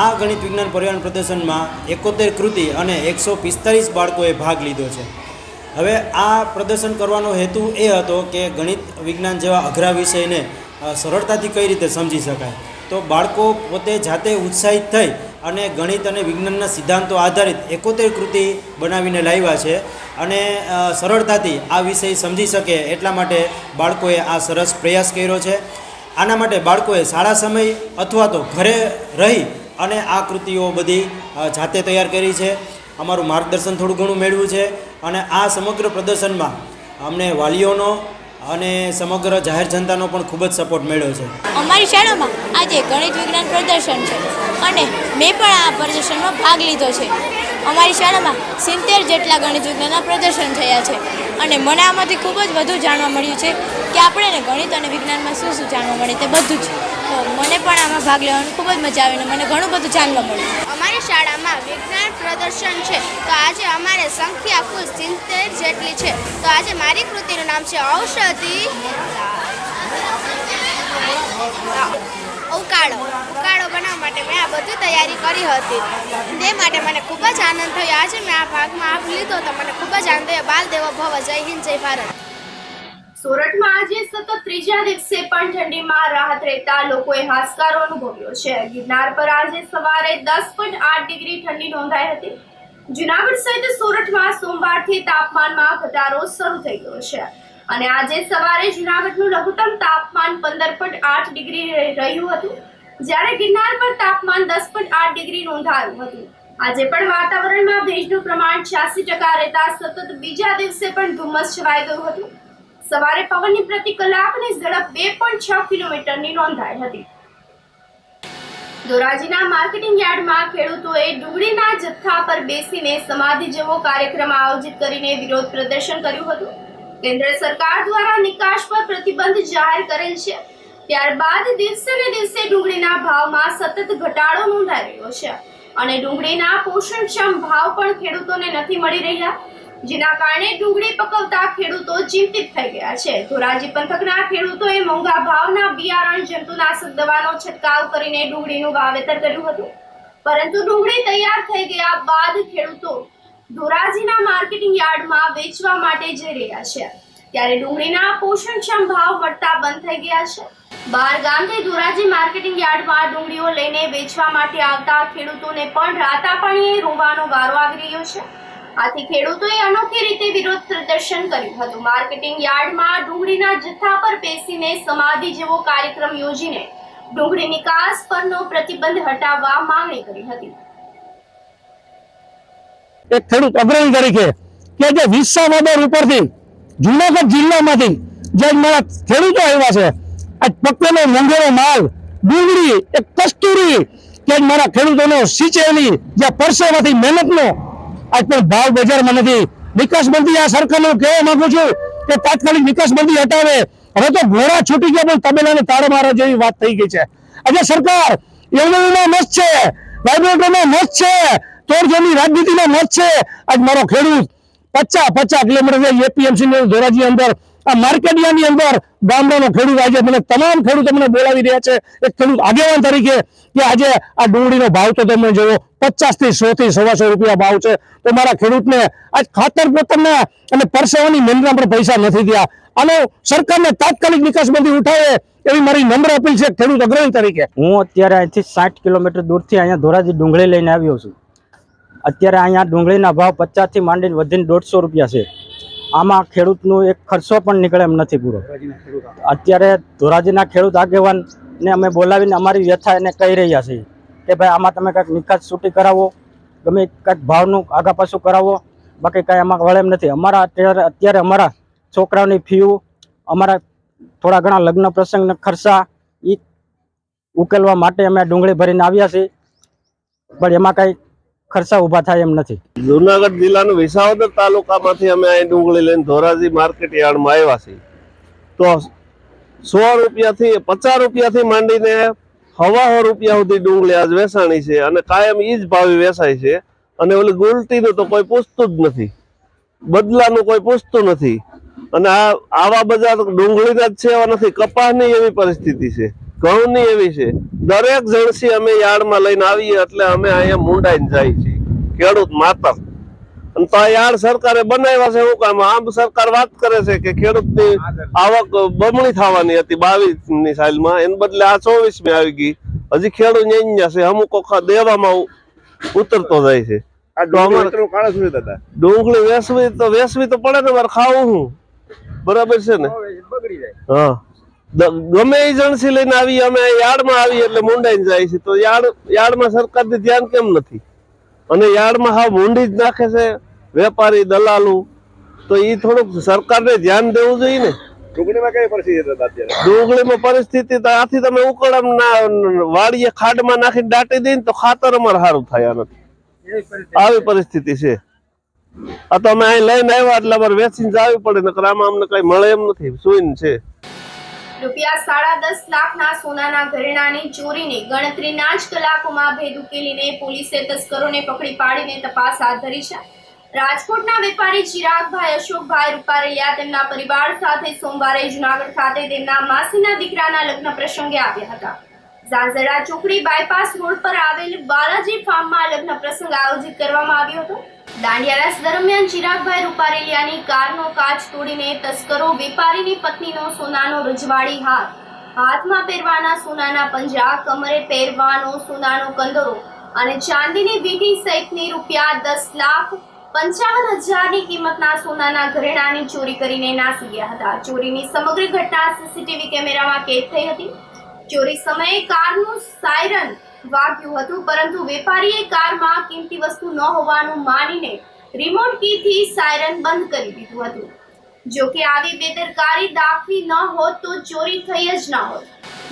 આ ગણિત વિજ્ઞાન પર્યાવરણ પ્રદર્શનમાં 71 કૃતિ અને 145 બાળકોએ ભાગ લીધો છે. હવે આ પ્રદર્શન કરવાનો હેતુ એ હતો કે ગણિત વિજ્ઞાન જેવા અઘરા વિષયને સરળતાથી કઈ રીતે સમજી શકાય. તો બાળકો પોતે જાતે ઉત્સાહિત થઈ અને ગણિત અને વિજ્ઞાનના સિદ્ધાંતો આધારિત 71 કૃતિ બનાવીને લાવ્યા છે અને સરળતાથી આ વિષય સમજી શકે એટલા માટે બાળકોએ આ સરસ પ્રયાસ કર્યો છે. આના માટે બાળકોએ શાળા સમય અથવા તો ઘરે રહી અને આ કૃતિઓ બધી જાતે તૈયાર કરી છે. અમારું માર્ગદર્શન થોડું ઘણું મેળવ્યું છે અને આ સમગ્ર પ્રદર્શનમાં અમને વાલીઓનો અને સમગ્ર જાહેર જનતાનો પણ ખૂબ જ સપોર્ટ મળ્યો છે. અમારી શાળામાં આજે ગણિત વિજ્ઞાન પ્રદર્શન છે અને મેં પણ આ પ્રદર્શનમાં ભાગ લીધો છે. અમારી શાળામાં 70 જેટલા ગણિત વિજ્ઞાનના પ્રદર્શન થયા છે અને મને આમાંથી ખૂબ જ વધુ જાણવા મળ્યું છે કે આપણે ગણિત અને વિજ્ઞાનમાં શું શું જાણવા મળે તે બધું જ. તો મને પણ આમાં ભાગ લેવાની ખૂબ જ મજા આવી અને મને ઘણું બધું જાણવા મળ્યું. અમારી શાળામાં વિજ્ઞાન પ્રદર્શન છે, તો આજે અમારે સંખ્યા કુલ 70 જેટલી છે. તો આજે મારી કૃતિનું નામ છે ઔષધિ ઉકાળો બનાવવા માટે મેં આ બધી તૈયારી કરી હતી. તે માટે મને ખૂબ જ આનંદ થયો. આજે મેં આ ભાગમાં ભાગ લીધો તો મને ખૂબ જ આનંદ થયો. બાલ દેવો ભવ. જય હિન્દ, જય ભારત. સોરઠમાં આજે સતત ત્રીજા દિવસે પણ ઠંડીમાં રાહત રહેતા લોકોએ હાશકારો અનુભવ્યો છે. ગિરનાર પર આજે સવારે 10.8 ડિગ્રી ઠંડી નોંધાઈ હતી. જૂનાગઢ સહિત સોરઠમાં સોમવારથી તાપમાનમાં ઘટાડો શરૂ થઈ ગયો છે અને આજે સવારે જૂનાગઢનું લઘુત્તમ તાપમાન 15.8 ડિગ્રી રહ્યું હતું, જ્યારે ગિરનાર પર તાપમાન 10.8 ડિગ્રી નોંધાયું હતું. આજે પણ વાતાવરણમાં ભેજનું પ્રમાણ 86% રહેતા સતત બીજા દિવસે પણ ધુમ્મસ છવાઈ ગયું હતું. સવારે પવનની પ્રતિ કલાકની ઝડપ 2.6 કિલોમીટરની નોંધાઈ હતી. ધોરાજીના માર્કેટિંગ યાર્ડમાં ખેડૂતોએ ડુંગળીના જથ્થા પર બેસીને સમાધિ જેવો કાર્યક્રમ આયોજિત કરીને વિરોધ પ્રદર્શન કર્યું હતું. કેન્દ્ર સરકાર દ્વારા નિકાસ પર પ્રતિબંધ જાહેર કરેલ છે, ત્યારબાદ દિવસે ને દિવસે ડુંગળીના ભાવમાં સતત ઘટાડો નોંધાઈ રહ્યો છે અને ડુંગળીના પોષણક્ષમ ભાવ પણ ખેડૂતોને નથી મળી રહ્યા, જેના કારણે ડુંગળી પકવતા ખેડૂતો ચિંતિત થઈ ગયા છે. ધોરાજી પંથકના ખેડૂતોએ મોંઘા ભાવના બિયારણ જંતુનાશક દવાનો છંટકાવ કરીને ડુંગળીનું વાવેતર કર્યું હતું, પરંતુ ડુંગળી તૈયાર થઈ ગયા બાદ ખેડૂતો ધોરાજીના માર્કેટિંગ યાર્ડમાં વેચવા માટે જઈ રહ્યા છે, ત્યારે ડુંગળીના પોષણક્ષમ ભાવ મળતા બંધ થઈ ગયા છે. બહાર ગામથી ધોરાજી માર્કેટિંગ યાર્ડમાં ડુંગળીઓ લઈને વેચવા માટે આવતા ખેડૂતોને પણ રાતા પાણીએ રોવાનો વારો આવી રહ્યો છે. આથી ખેડૂતોએ અનોખી રીતે વિરોધ પ્રદર્શન કર્યું હતું. માર્કેટિંગ યાર્ડમાં ડુંગળીના જથ્થા પર બેસીને સમાધિ જેવો કાર્યક્રમ યોજીને ડુંગળી નિકાસ પરનો પ્રતિબંધ હટાવવા માંગણી કરી હતી. એક ખેડૂત અગ્રણી તરીકે કે જે વિસાવદર ઉપરથી જુનાગઢ જિલ્લામાંથી જે મારા ખેડૂતો આવ્યા છે, આજ પકવેલો મોંઘેલો માલ ડુંગળી એક કસ્તુરી કે મારા ખેડૂતોનો સિંચેલી જે પરસેવાથી મહેનતનો આજ પણ ભાવ બજારમાં નથી. નિકાસબંધી આ સરકારને કહેવા માંગુ છું કે તાત્કાલિક નિકાસબંધી હટાવે. હવે તો ઘોડા છૂટી ગયા પણ તબેલાને તાળ મારવા જેવી વાત થઈ ગઈ છે. આજે સરકાર એવડોમાં મસ્ત છે, વાઇબ્રેટરમાં મસ્ત છે, તોડજોડની રાજનીતિમાં મસ્ત છે. આજ મારો ખેડૂત 50 કિલોમીટર એપીએમસી ને ધોરાજી અંદર આ માર્કેટિયાની અંદર ગામડાનો ખેડૂત આજે મને તમામ ખેડૂતો મને બોલાવી રહ્યા છે એક ખેડૂત આગેવાન તરીકે કે આજે આ ડુંગળીનો ભાવ તો તમે જોવો 50 થી 100 થી 125 રૂપિયા ભાવ છે. તો મારા ખેડૂતને આજ ખાતર પોતરના અને પરસેવાની મહેનતના પર પૈસા નથી થયા. આનો સરકારને તાત્કાલિક નિકાસબંધી ઉઠાવે એવી મારી નમ્ર અપીલ છે ખેડૂત અગ્રણી તરીકે. હું અત્યારે અહીંથી 60 કિલોમીટર દૂરથી અહીંયા ધોરાજી ડુંગળી લઈને આવ્યો છું. અત્યારે અહીંયા ડુંગળીના ભાવ 50 થી માંડીને વધીને 150 રૂપિયા છે. આમાં ખેડૂતનો એક ખર્ચો પણ નીકળે એમ નથી પૂરો. અત્યારે ધોરાજીના ખેડૂત આગેવાનને અમે બોલાવીને અમારી વ્યથા એને કહી રહ્યા છીએ કે ભાઈ આમાં તમે કંઈક નિકાસ છૂટી કરાવો, ગમે કંઈક ભાવનું આગા પાછું કરાવો, બાકી કાંઈ આમાં વળે એમ નથી. અમારા અત્યારે અમારા છોકરાઓની ફીઓ, અમારા થોડા ઘણા લગ્ન પ્રસંગના ખર્ચા એ ઉકેલવા માટે અમે ડુંગળી ભરીને આવ્યા છીએ, પણ એમાં કાંઈ ખર્ચા ઊભા થાય એમ નથી. જુનાગઢ જિલ્લાનું વિસાવદર તાલુકામાંથી અમે અહીં ડુંગળી લઈને ધોરાજી માર્કેટ યાર્ડમાં આવ્યા છીએ. તો 100 રૂપિયાથી 50 રૂપિયાથી માંડીને 1.25 રૂપિયા સુધી ડુંગળી આજ વેચાણી છે અને કાયમ એ જ ભાવે વેચાય છે. અને ઓલી ગુલટીનું તો કોઈ પૂછતું જ નથી, બદલાનું કોઈ પૂછતું નથી. અને આવા બજાર ડુંગળીના જ છે એવા નથી, કપાસની એવી પરિસ્થિતિ છે, ઘઉંની એવી છે. દરેક જણસી અમે યાર્ડમાં લઈને આવીએ એટલે અમે અહીંયા મુંડાઈને જાય છીએ ખેડૂત માતર. અને તો આ યાર્ડ સરકારે બનાવ્યા છે શું કામ? આમ સરકાર વાત કરે છે કે ખેડૂતની આવક બમણી થવાની હતી 22ની સાલમાં, એને બદલે આ 24માં આવી ગઈ. હજી ખેડૂત અહીંયા છે, અમુક દેવામાં ઉતરતો જાય છે. ડુંગળી વેસવી તો પડે ને, મારે ખાવું હું બરાબર છે ને. હા, ગમે એ જણસી લઈને આવી અમે યાર્ડમાં આવી એટલે મુંડાઈને જાય છે. તો યાર્ડમાં સરકારને ધ્યાન કેમ નથી? અને યાર્ડમાં હા મૂંડી જ નાખે છે વેપારી દલાલો. તો એ થોડુંક સરકારને ધ્યાન દેવું જોઈએ ને. ડુંગળીમાં કઈ પરિસ્થિતિ અત્યારે? ડુંગળીમાં પરિસ્થિતિ તો આથી તમે ઉકળામના વાડીએ ખાડમાં નાખીને દાટી દઈએ ને તો ખાતર અમારે સારું થાય નથી. આવી પરિસ્થિતિ છે. આ તો અમે અહીં લઈને આવ્યા એટલે અમારે વેચીને જવી પડે, નકર આમાં અમને કઈ મળે એમ નથી. સુઈન છે. રૂપિયા 10.5 લાખના સોનાના ઘરેણાની ચોરીની ગણતરીના જ કલાકોમાં ભેદ ઉકેલીને પોલીસે તસ્કરોને પકડી પાડીને તપાસ હાથ ધરી છે. રાજકોટના વેપારી ચિરાગભાઈ અશોકભાઈ રૂપારેલિયા તેમના પરિવાર સાથે સોમવારે જુનાગઢ ખાતે તેમના માસીના દીકરાના લગ્ન પ્રસંગે આવ્યા હતા. ઝાંઝડા ચોકડી બાયપાસ રોડ પર આવેલ બાલાજી ફાર્મમાં લગ્ન પ્રસંગ આયોજિત કરવામાં આવ્યો હતો. દાંડિયા રાસ દરમિયાન ચિરાગભાઈ રૂપારેલિયાની કારનો કાચ તોડીને તસ્કરો વેપારીની પત્નીનો સોનાનો રજવાડી હાર, હાથમાં પહેરવાના સોનાના પંજા, કમરે પહેરવાનો સોનાનો કંદરો અને ચાંદીની વીંટી સહિતની રૂપિયા 10,55,000ની કિંમતના સોનાના ઘરેણાની ચોરી કરીને નાસી ગયા હતા. ચોરીની સમગ્ર ઘટના સીસીટીવી કેમેરામાં કેદ થઈ હતી. ચોરી સમયે કારનું સાયરન વાગ્યું હતું, પરંતુ વેપારીએ કારમાં કિંમતી વસ્તુ ન હોવાનું માનીને રિમોટ કીથી સાયરન બંધ કરી દીધું હતું. જો કે આવી બેદરકારી દાખવી ન હોત તો ચોરી થઈ જ ન હોત.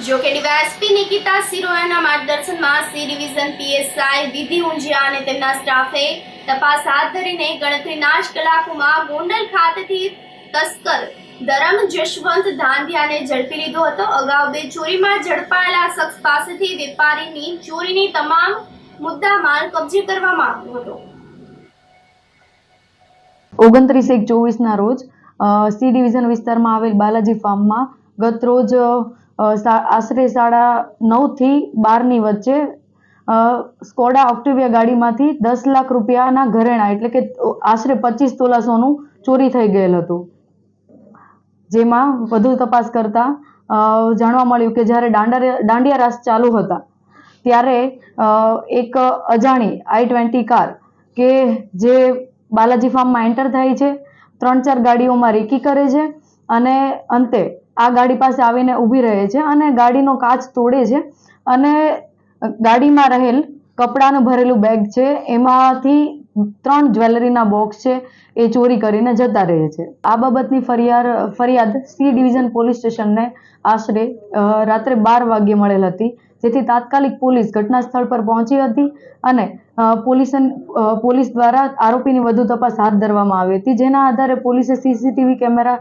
જો કે ડીવાયએસપી નિકિતા સિરોયાના માર્ગદર્શનમાં C division PSI Vidhi Unjhiya અને તેમના સ્ટાફે તપાસ હાથ ધરીને ગણતરીના જ કલાકોમાં ગોંડલ ખાતેથી તસ્કર ધરમ જશવંત ધાંધિયાને ઝડપી લીધો હતો. અગાઉ 2 ચોરીમાં ઝડપાયેલા શખ્સ પાસેથી વેપારીની ચોરીની તમામ મુદ્દામાલ કબજે કરવામાં આવ્યો હતો. 29/1/24ના રોજ સી ડિવિઝન વિસ્તારમાં આવેલ બાલાજી ફાર્મમાં ગત રોજ આશરે 9:30 થી 12ની વચ્ચે સ્કોડા ઓક્ટિવિયા ગાડીમાંથી 10 લાખ રૂપિયાના ઘરેણા એટલે કે આશરે 25 તોલા સોનું ચોરી થઈ ગયેલ હતું. જેમાં વધુ તપાસ કરતા જાણવા મળ્યું કે જ્યારે દાંડિયા રાસ ચાલુ હતા ત્યારે એક અજાણી i20 કાર કે જે બાલાજી ફાર્મમાં એન્ટર થાય છે, 3-4 ગાડીઓમાં રેકી કરે છે અને અંતે આ ગાડી પાસે આવીને ઊભી રહે છે અને ગાડીનો કાચ તોડે છે અને ગાડીમાં રહેલ કપડાનું ભરેલું બેગ છે એમાંથી 3 જ્વેલરીના બોક્સ છે એ ચોરી કરીને જતા રહે છે. આ બાબતની ફરિયાદ સી ડિવિઝન પોલીસ સ્ટેશનને આશરે રાત્રે 12 વાગ્યે મળેલ હતી, જેથી તાત્કાલિક પોલીસ ઘટના સ્થળ પર પહોંચી હતી અને પોલીસ દ્વારા આરોપીની વધુ તપાસ હાથ ધરવામાં આવી હતી, જેના આધારે પોલીસે સીસીટીવી કેમેરા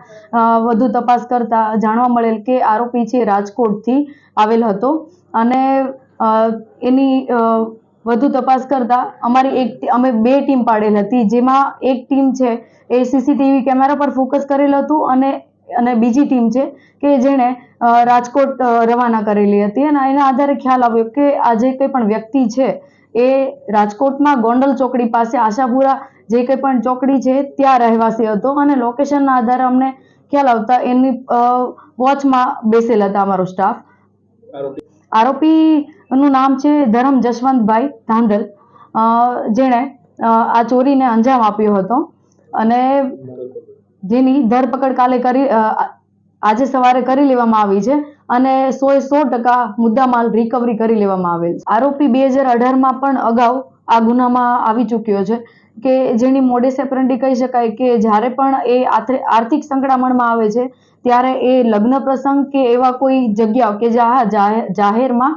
વધુ તપાસ કરતા જાણવા મળેલ કે આરોપી છે રાજકોટથી આવેલ હતો અને એની વધુ તપાસ કરતા અમે 2 ટીમ પાડેલ હતી, જેમાં એક ટીમ છે એ સીસીટીવી કેમેરા પર ફોકસ કરેલ હતું અને બીજી ટીમ છે કે જેણે રાજકોટ રવાના કરેલી હતી અને એના આધારે ખ્યાલ આવ્યો કે આ જે કંઈ પણ વ્યક્તિ છે એ રાજકોટમાં ગોંડલ ચોકડી પાસે આશાપુરા જે કંઈ પણ ચોકડી છે ત્યાં રહેવાસી હતો અને લોકેશનના આધારે અમને ખ્યાલ આવતા એની વોચમાં બેસેલ હતા અમારો સ્ટાફ. આરોપીનું નામ છે ધરમ જશવંતભાઈ ધાંધલ, જેણે આ ચોરીને અંજામ આપ્યો હતો અને જેની ધરપકડ આજે સવારે કરી લેવામાં આવી છે અને 100% મુદ્દામાલ રિકવરી કરી લેવામાં આવેલ છે. આરોપી 2018માં પણ અગાઉ આ ગુનામાં આવી ચૂક્યો છે કે જેની મોડેસ ઓપરેન્ડી કહી શકાય કે જ્યારે પણ એ આર્થિક સંકળામણમાં આવે છે ત્યારે એ લગ્ન પ્રસંગ કે એવા કોઈ જગ્યા કે જાહેરમાં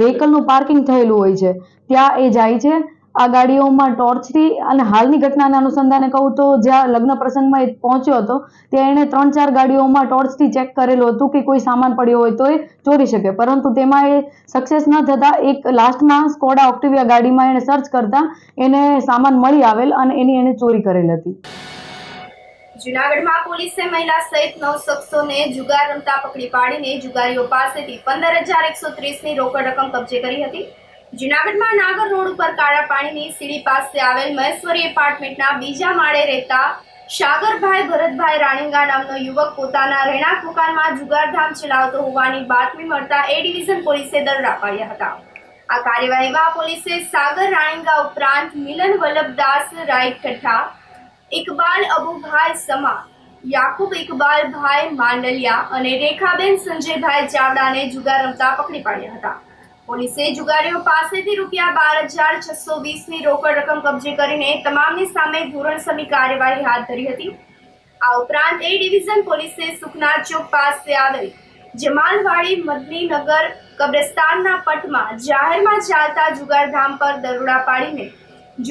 વ્હીકલનું પાર્કિંગ થયેલું હોય છે ત્યાં એ જાય છે આ ગાડીઓમાં ટોર્ચથી. અને હાલની ઘટનાના અનુસંધાને કહું તો જ્યાં લગ્ન પ્રસંગમાં એ પહોંચ્યો હતો ત્યાં એણે 3-4 ગાડીઓમાં ટોર્ચથી ચેક કરેલું હતું કે કોઈ સામાન પડ્યો હોય તો એ ચોરી શકે, પરંતુ તેમાં એ સક્સેસ ન થતા એક લાસ્ટમાં સ્કોડા ઓક્ટિવિયા ગાડીમાં એણે સર્ચ કરતા એને સામાન મળી આવેલ અને એણે ચોરી કરેલ હતી. જૂનાગઢમાં પોલીસે મહિલા સહિત 9 શખ્સોને જુગાર રમતા પકડી પાડીને જુગારીઓ પાસેથી 15,130ની રોકડ રકમ કબજે કરી હતી. જૂનાગઢમાં નાગર રોડ ઉપર કાળા પાણીની સીડી પાસે આવેલ મહેશ્વરી એપાર્ટમેન્ટના બીજા માળે રહેતા સાગરભાઈ ભરતભાઈ રાણીંગા નામનો યુવક પોતાના રહેણાંક મકાનમાં જુગારધામ ચલાવતો હોવાની બાતમી મળતા એ ડિવિઝન પોલીસે દરોડા પાડ્યા હતા. આ કાર્યવાહીમાં પોલીસે સાગર રાણીંગા ઉપરાંત મિલન વલ્લભદાસ રાયકઠા, ઇકબાલ અબુભાઈ સમા, યાકુબ ઇકબાલભાઈ માંડલિયા અને રેખાબેન સંજયભાઈ ચાવડાને જુગાર રમતા પકડી પાડ્યા હતા. પોલીસે જુગારીઓ પાસેથી ₹12,620ની રોકડ રકમ કબજે કરીને તમામની સામે ધોરણસરની કાર્યવાહી હાથ ધરી હતી. આ ઉપરાંત એ ડિવિઝન પોલીસે સુખના ચોક પાસે આવેલ જમાલવાડી મદનીનગર કબ્રસ્તાનના પટમાં જાહેરમાં ચાલતા જુગારધામ પર દરોડા પાડીને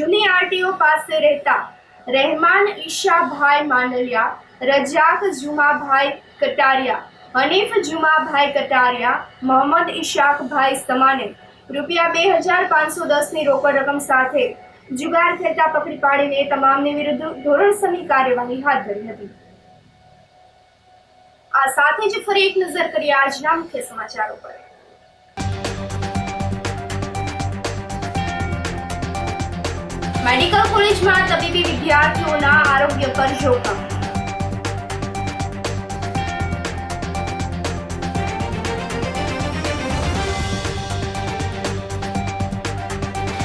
જૂની આરટીઓ પાસે રહેતા રહેમાન ઈશાભાઈ માંડલિયા, રજાક જુમાભાઈ કટારિયા, હનીફ જુમાભાઈ કટારિયા, મોહમ્મદ ઇશાકભાઈ સમાને ₹2,510ની રોકડ રકમ સાથે જુગાર ખેલતા પકડી પાડીને તમામની વિરુદ્ધ ધોરણસરની કાર્યવાહી હાથ ધરી હતી. આ સાથે જ ફરી એક નજર કરીએ આજના મુખ્ય સમાચારો પર. મેડિકલ કોલેજમાં તબીબી વિદ્યાર્થીઓના આરોગ્ય પર જોખમ.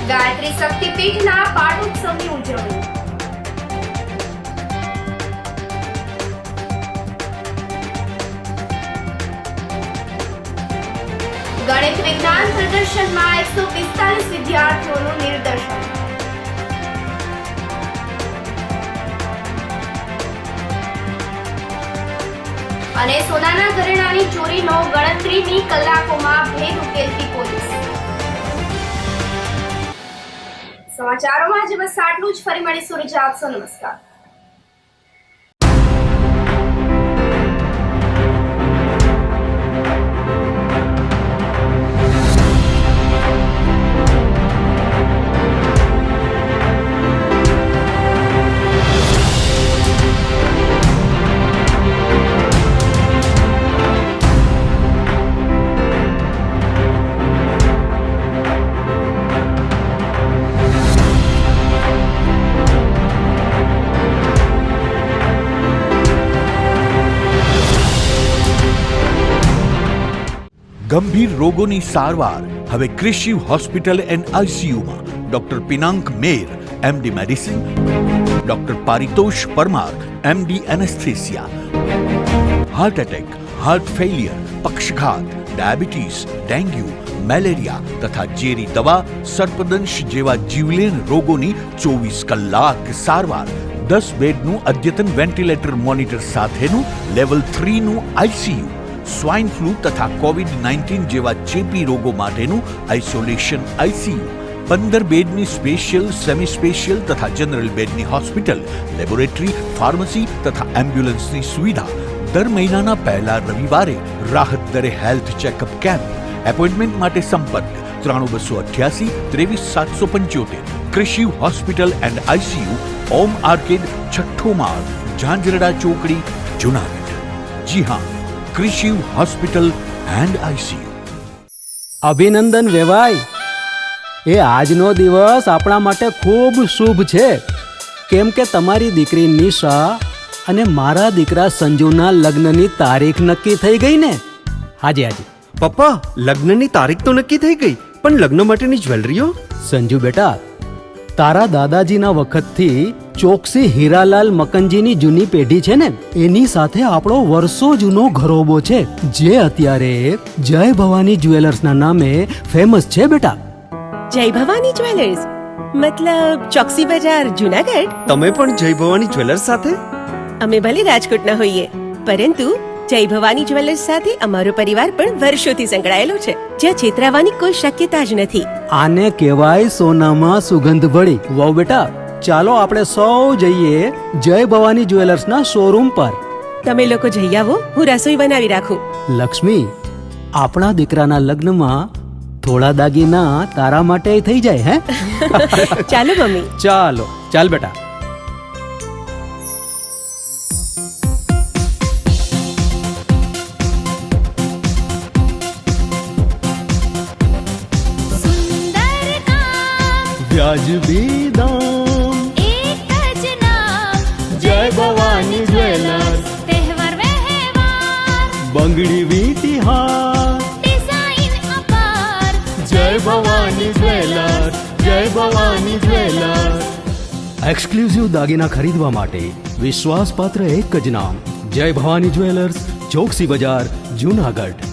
ગાયત્રી શક્તિપીઠના પાટોત્સવની ઉજવણી. ગણિત વિજ્ઞાન પ્રદર્શનમાં 145 વિદ્યાર્થીઓનું નિદર્શન. અને સોનાના ઘરેણાની ચોરીનો ગણતરીની કલાકોમાં ભેદ ઉકેલતી પોલીસ. સમાચારોમાં આજે બસ આટલું જ. ફરી મળીશું. રજા આપશો. નમસ્કાર. ગંભીર રોગોની સારવાર હવે ક્રિશિવ હોસ્પિટલ એન્ડ આઈસીયુમાં doctor Pinank Mer, MD medicine, doctor Paritosh Parmar, MD anaesthesia. Heart attack, heart failure, પક્ષઘાત, ડાયાબિટીસ, ડેન્ગ્યુ, મેલેરિયા તથા ઝેરી દવા, સર્પદંશ જેવા જીવલેણ રોગોની 24 કલાક સારવાર. 10 બેડનું અદ્યતન વેન્ટિલેટર મોનિટર સાથેનું લેવલ 3નું ICU. સ્વાઇન ફ્લૂ તથા COVID-19 જેવા ચેપી રોગો માટેનું આઇસોલેશન ICU. 15 બેડની સ્પેશિયલ, સેમી સ્પેશિયલ તથા જનરલ બેડની હોસ્પિટલ, લેબોરેટરી, ફાર્મસી તથા એમ્બ્યુલન્સની સુવિધા. દર મહિનાના પહેલા રવિવારે રાહત દરે હેલ્થ ચેકઅપ કેમ્પ. એપોઇન્ટમેન્ટ માટે સંપર્ક 9288 23775. કૃષિ hospital and ICU, Om arcade, છઠ્ઠો માળ, ઝાંઝરડા ચોકડી, જુનાગઢ. જી હા, કૃષિ હોસ્પિટલ એન્ડ ICU. અભિનંદન વેવાય. એ આજનો દિવસ આપણા માટે ખૂબ શુભ છે, કેમ કે તમારી દીકરી નિશા અને મારા દીકરા સંજુના લગ્નની તારીખ નક્કી થઈ ગઈ ને. હાજી. પપ્પા, લગ્નની તારીખ તો નક્કી થઈ ગઈ, પણ લગ્ન માટેની જ્વેલરીઓ? સંજુ બેટા, તારા દાદાજીના વખતથી ચોકસી હીરાલાલ મકનજીની જૂની પેઢી છે ને, એની સાથે આપણો વર્ષો જૂનો ઘરોબો છે, જે અત્યારે જય ભવાની જ્વેલર્સના નામે ફેમસ છે બેટા. જય ભવાની જ્વેલર્સ મતલબ ચોકસી બજાર, જુનાગઢ? તમે પણ જય ભવાની જ્વેલર્સ સાથે? અમે ભલે રાજકોટના હોઈએ, પરંતુ જય ભવાની જ્વેલર્સ સાથે અમારો પરિવાર પણ વર્ષોથી સંકળાયેલો છે, જ્યાં છેતરાવાની કોઈ શક્યતા જ નથી. આને કહેવાય સોનામાં સુગંધ ભળી. વાવ બેટા, ચાલો આપણે સૌ જઈએ જય ભવાની જ્વેલર્સના શોરૂમ પર. તમે લોકો જઈ આવો, હું રસોઈ બનાવી રાખું. લક્ષ્મી, આપણા દીકરાના લગ્નમાં થોડા દાગીના તારા માટે થઈ જાય. હે ચાલો મમ્મી. ચાલ બેટા. વ્યાજબી દામ, એક જ નામ, જય ભવાની જ્વેલર્સ. તહેવાર વ્યવહાર, બંગડી વીટી હાર, ડિઝાઇન અપાર, જય ભવાની જ્વેલર્સ, જય ભવાની જ્વેલર્સ. એક્સક્લુઝિવ દાગીના ખરીદવા માટે વિશ્વાસપાત્ર એક જ નામ, જય ભવાની જ્વેલર્સ, ચોકસી બજાર, જુનાગઢ.